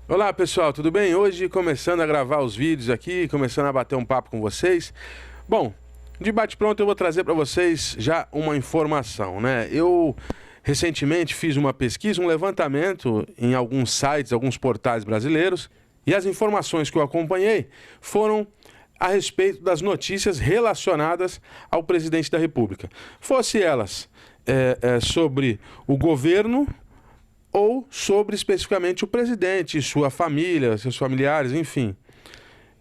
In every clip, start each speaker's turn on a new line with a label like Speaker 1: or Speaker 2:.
Speaker 1: Olá pessoal, tudo bem? Hoje começando a gravar os vídeos aqui, começando a bater um papo com vocês. Bom, de bate-pronto eu vou trazer para vocês já uma informação, né? Eu recentemente fiz uma pesquisa, um levantamento em alguns sites, alguns portais brasileiros, e as informações que eu acompanhei foram a respeito das notícias relacionadas ao presidente da República. Fosse elas sobre o governo ou sobre especificamente o presidente, sua família, seus familiares, enfim.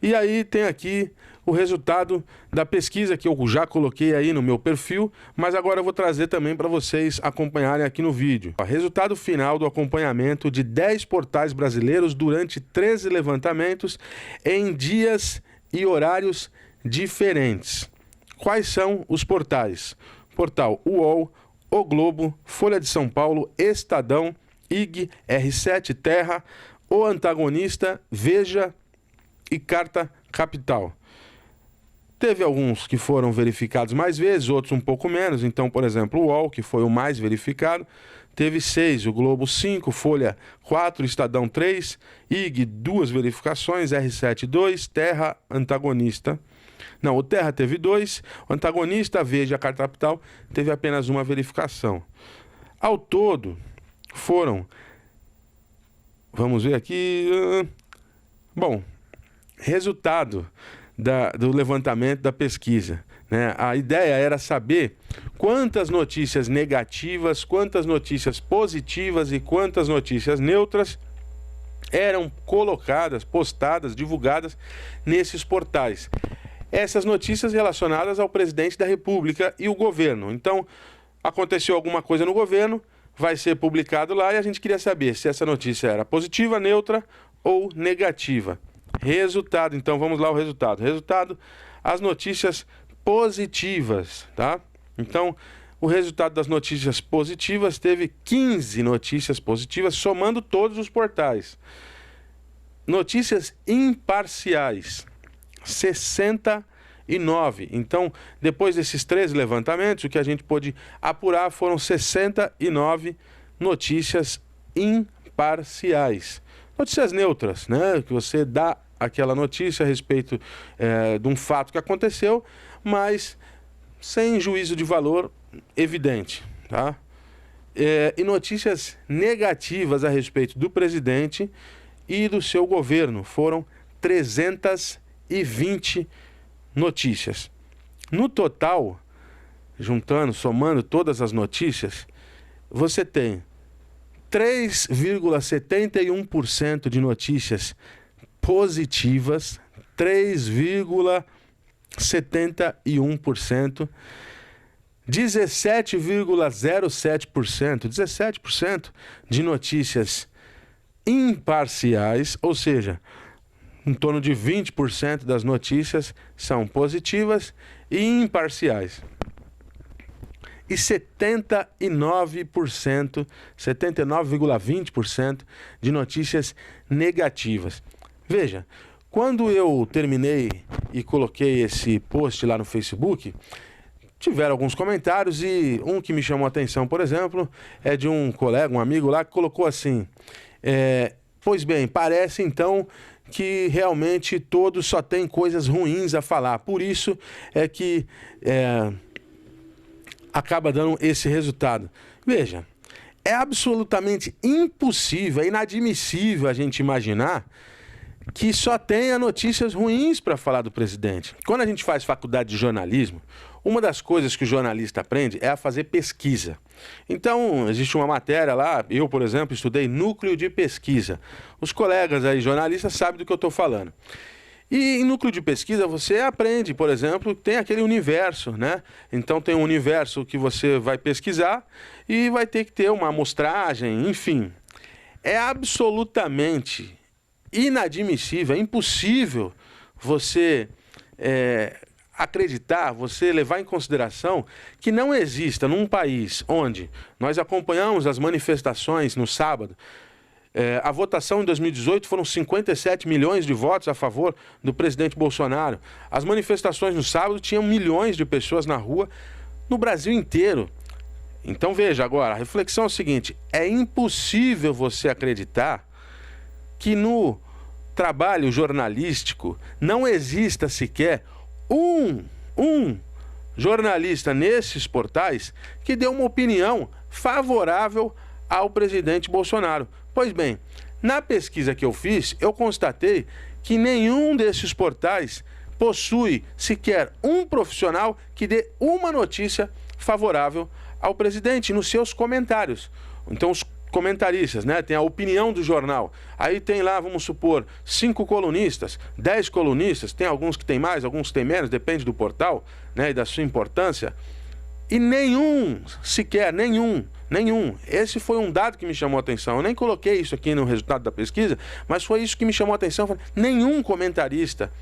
Speaker 1: E aí tem aqui o resultado da pesquisa que eu já coloquei aí no meu perfil, mas agora eu vou trazer também para vocês acompanharem aqui no vídeo. O resultado final do acompanhamento de 10 portais brasileiros durante 13 levantamentos em dias e horários diferentes. Quais são os portais? Portal UOL, O Globo, Folha de São Paulo, Estadão, IG, R7, Terra, O Antagonista, Veja e Carta Capital. Teve alguns que foram verificados mais vezes, outros um pouco menos. Então, por exemplo, o UOL, que foi o mais verificado, teve 6, o Globo 5, Folha 4, Estadão 3, IG 2 verificações, R7 2, Terra, Antagonista. Não, o Terra teve 2, o Antagonista, Veja, Carta Capital teve apenas uma verificação. Ao todo, foram, vamos ver aqui, bom, resultado do levantamento da pesquisa, né? A ideia era saber quantas notícias negativas, quantas notícias positivas e quantas notícias neutras eram colocadas, postadas, divulgadas nesses portais. Essas notícias relacionadas ao presidente da República e o governo. Então, aconteceu alguma coisa no governo, vai ser publicado lá e a gente queria saber se essa notícia era positiva, neutra ou negativa. Resultado, então vamos lá o resultado. Resultado, as notícias positivas, tá? Então, o resultado das notícias positivas teve 15 notícias positivas, somando todos os portais. Notícias imparciais, 69. Então, depois desses 13 levantamentos, o que a gente pôde apurar foram 69 notícias imparciais. Notícias neutras, né? Que você dá aquela notícia a respeito de um fato que aconteceu, mas sem juízo de valor evidente, tá? E notícias negativas a respeito do presidente e do seu governo. Foram 320 notícias. No total, juntando, somando todas as notícias, você tem 3,71% de notícias positivas, 3,71%, 17,07% de notícias imparciais, ou seja, em torno de 20% das notícias são positivas e imparciais. E 79,20% de notícias negativas. Veja, quando eu terminei e coloquei esse post lá no Facebook, tiveram alguns comentários e um que me chamou a atenção, por exemplo, é de um colega, um amigo lá, que colocou assim: pois bem, parece então que realmente todos só têm coisas ruins a falar. Por isso é que acaba dando esse resultado. Veja, é absolutamente impossível, é inadmissível a gente imaginar que só tenha notícias ruins para falar do presidente. Quando a gente faz faculdade de jornalismo, uma das coisas que o jornalista aprende é a fazer pesquisa. Então, existe uma matéria lá, eu, por exemplo, estudei núcleo de pesquisa. Os colegas aí jornalistas sabem do que eu estou falando. E em núcleo de pesquisa você aprende, por exemplo, tem aquele universo, né? Então tem um universo que você vai pesquisar e vai ter que ter uma amostragem, enfim. É absolutamente inadmissível, é impossível você acreditar, você levar em consideração que não exista num país onde nós acompanhamos as manifestações no sábado. A votação em 2018 foram 57 milhões de votos a favor do presidente Bolsonaro. As manifestações no sábado tinham milhões de pessoas na rua no Brasil inteiro. Então veja agora, a reflexão é o seguinte: é impossível você acreditar que no trabalho jornalístico não exista sequer um jornalista nesses portais que dê uma opinião favorável ao presidente Bolsonaro. Pois bem, na pesquisa que eu fiz, eu constatei que nenhum desses portais possui sequer um profissional que dê uma notícia favorável ao presidente nos seus comentários. Então, os comentaristas, né? Tem a opinião do jornal. Aí tem lá, vamos supor, 5 colunistas, 10 colunistas, tem alguns que tem mais, alguns que tem menos, depende do portal, né? E da sua importância. E nenhum, sequer, nenhum. Esse foi um dado que me chamou a atenção. Eu nem coloquei isso aqui no resultado da pesquisa, mas foi isso que me chamou a atenção. Nenhum comentarista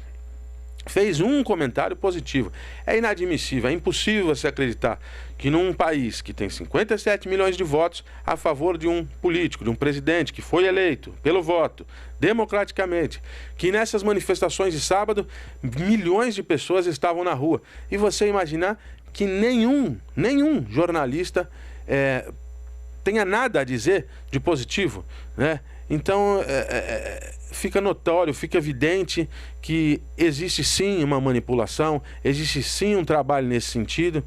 Speaker 1: fez um comentário positivo. É inadmissível, é impossível você acreditar que num país que tem 57 milhões de votos a favor de um político, de um presidente que foi eleito pelo voto, democraticamente, que nessas manifestações de sábado, milhões de pessoas estavam na rua. E você imaginar que nenhum jornalista tenha nada a dizer de positivo, né? Então, fica notório, fica evidente que existe sim uma manipulação, existe sim um trabalho nesse sentido.